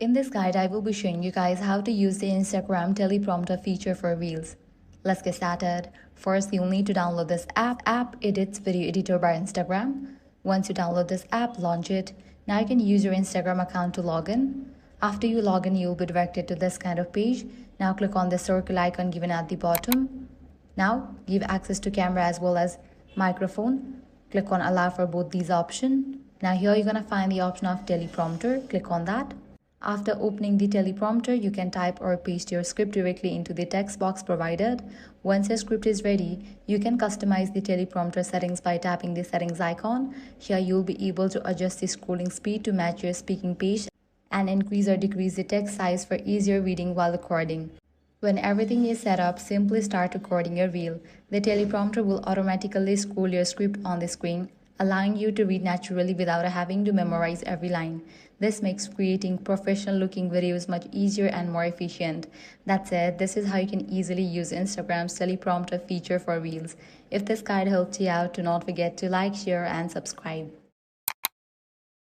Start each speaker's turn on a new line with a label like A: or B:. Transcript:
A: In this guide, I will be showing you guys how to use the Instagram teleprompter feature for Reels. Let's get started. First, you'll need to download this app. App edits video editor by Instagram. Once you download this app, launch it. Now you can use your Instagram account to log in. After you log in, you'll be directed to this kind of page. Now click on the circle icon given at the bottom. Now give access to camera as well as microphone. Click on allow for both these options. Now here you're gonna find the option of teleprompter. Click on that. After opening the teleprompter, you can type or paste your script directly into the text box provided. Once your script is ready, you can customize the teleprompter settings by tapping the settings icon. Here you'll be able to adjust the scrolling speed to match your speaking pace and increase or decrease the text size for easier reading while recording. When everything is set up, simply start recording your reel. The teleprompter will automatically scroll your script on the screen, allowing you to read naturally without having to memorize every line. This makes creating professional-looking videos much easier and more efficient. That's it. This is how you can easily use Instagram's teleprompter feature for Reels. If this guide helped you out, do not forget to like, share, and subscribe.